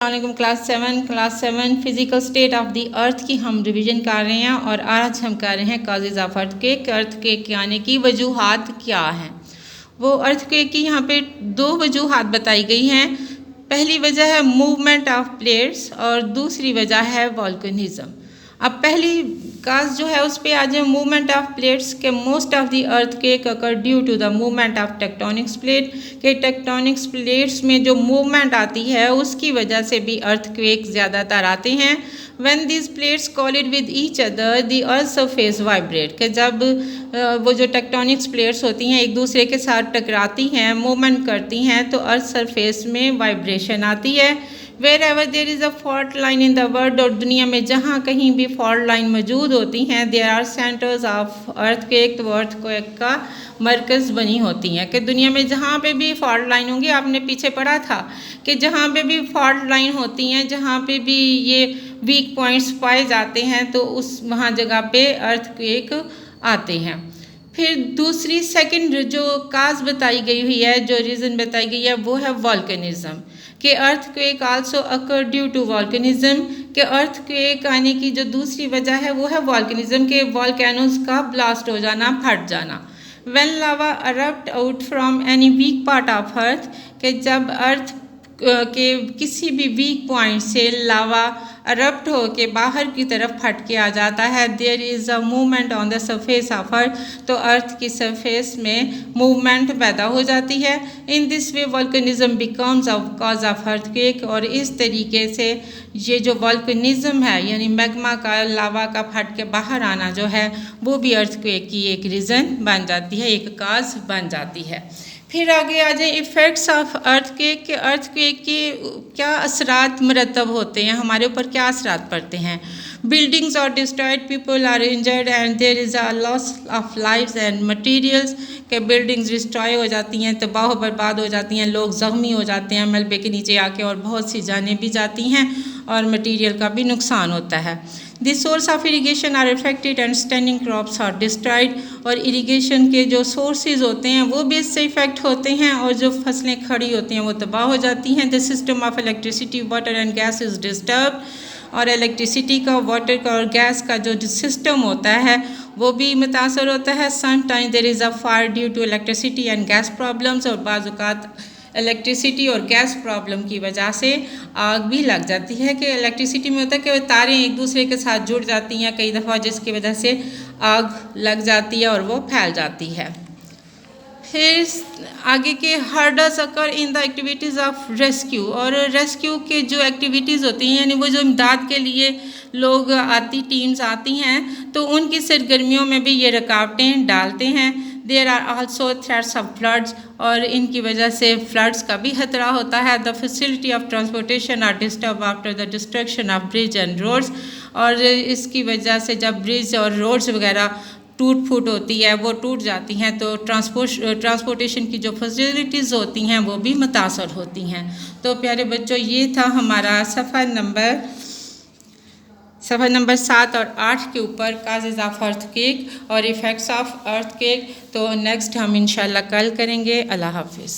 वालेकुम class 7 physical state of the earth की हम रिवीजन कर रहे हैं और आज हम कर रहे हैं कॉजेज ऑफ अर्थक्वेक के आने की वजूहात क्या हैं। वो अर्थक्वेक की यहाँ पे दो वजूहात बताई गई हैं। पहली वजह है मूवमेंट ऑफ प्लेट्स और दूसरी वजह है वोल्केनिज्म। अब पहली काज जो है उस पे आज है मूवमेंट ऑफ प्लेट्स के most of the earthquake occur due to the movement of tectonics plate के टेक्टोनिक्स प्लेट्स में जो मूवमेंट आती है उसकी वजह से भी अर्थक्वेक ज़्यादातर आते हैं। When this plates collide with each other the earth surface vibrate के जब वो जो टेक्टोनिक्स प्लेट्स होती हैं एक दूसरे के साथ टकराती हैं, मूवमेंट करती हैं तो अर्थ सरफेस में वाइब्रेशन आती है। Wherever there is a fault line in the world और दुनिया में जहाँ कहीं भी फॉल्ट लाइन मौजूद होती हैं there are centres of earthquake, तो अर्थक्वेक का मरकज़ बनी होती हैं कि दुनिया में जहाँ पे भी फॉल्ट लाइन होंगी, आपने पीछे पढ़ा था कि जहाँ पे भी फॉल्ट लाइन होती हैं, जहाँ पे भी ये वीक पॉइंट्स पाए जाते हैं तो उस वहाँ जगह पे अर्थक्वेक आते हैं। फिर दूसरी सेकंड जो काज बताई गई हुई है, जो रीज़न बताई गई है वो है वोल्केनिज्म के earthquake also occur due to volcanism के अर्थक्वेक आने की जो दूसरी वजह है वो है वोल्केनिज्म के वोल्केनोज का ब्लास्ट हो जाना, फट जाना। When lava erupt out from any weak part of earth के जब अर्थ के किसी भी वीक पॉइंट से लावा अरप्ट हो के बाहर की तरफ फट के आ जाता है, there is a movement on the surface of earth, तो अर्थ की सरफेस में मूवमेंट पैदा हो जाती है। In this way volcanism becomes a cause of earthquake और इस तरीके से ये जो वोल्केनिज्म है यानी मैग्मा का, लावा का फट के बाहर आना जो है वो भी अर्थक्वेक की एक रीज़न बन जाती है, एक काज बन जाती है। फिर आगे आ जाए इफ़ेक्ट्स ऑफ अर्थक्वेक के अर्थक्वेक के क्या असरात मरतब होते हैं, हमारे ऊपर क्या असरात पड़ते हैं। Buildings are destroyed, people are injured and there is a loss of lives and materials के बिल्डिंग्स डिस्ट्रॉय हो जाती हैं, तबाह बर्बाद हो जाती हैं, लोग ज़ख्मी हो जाते हैं मलबे के नीचे आके और बहुत सी जानें भी जाती हैं और मटीरियल का भी नुकसान होता है। The source of irrigation are affected and standing crops are destroyed और इरीगेशन के जो सोर्सेज होते हैं वो भी इससे इफेक्ट होते हैं और जो फसलें खड़ी होती हैं वो तबाह हो जाती हैं। The system of electricity, water and gas is disturb और इलेक्ट्रिसिटी का, वाटर का और गैस का जो सिस्टम होता है वो भी मुतासर होता है। Some time there is a fire due to electricity and gas problems और बाज़ औक़ात इलेक्ट्रिसिटी और गैस प्रॉब्लम की वजह से आग भी लग जाती है कि इलेक्ट्रिसिटी में होता है कि तारें एक दूसरे के साथ जुड़ जाती हैं कई दफ़ा, जिसकी वजह से आग लग जाती है और वो फैल जाती है। फिर आगे के hurdles occur in the activities of rescue और रेस्क्यू के जो एक्टिविटीज़ होती हैं यानी वो जो इमदाद के लिए लोग टीम्स आती हैं तो उनकी सरगर्मियों में भी ये रुकावटें डालते हैं। There are also threats of floods और इनकी वजह से फ्लड्स का भी खतरा होता है। The facility of transportation are disturb after the destruction of bridge and roads और इसकी वजह से जब ब्रिज और रोड्स वगैरह टूट फूट होती है, वो टूट जाती हैं तो ट्रांसपोर्टेशन की जो फैसिलिटीज़ होती हैं वो भी मुतासर होती हैं। तो प्यारे बच्चों ये था हमारा सफ़ा नंबर 7 और 8 के ऊपर काजेज़ ऑफ अर्थक्वेक और इफ़ेक्ट्स ऑफ अर्थक्वेक। तो नेक्स्ट हम इंशाल्लाह कल करेंगे। अल्लाह हाफिज़।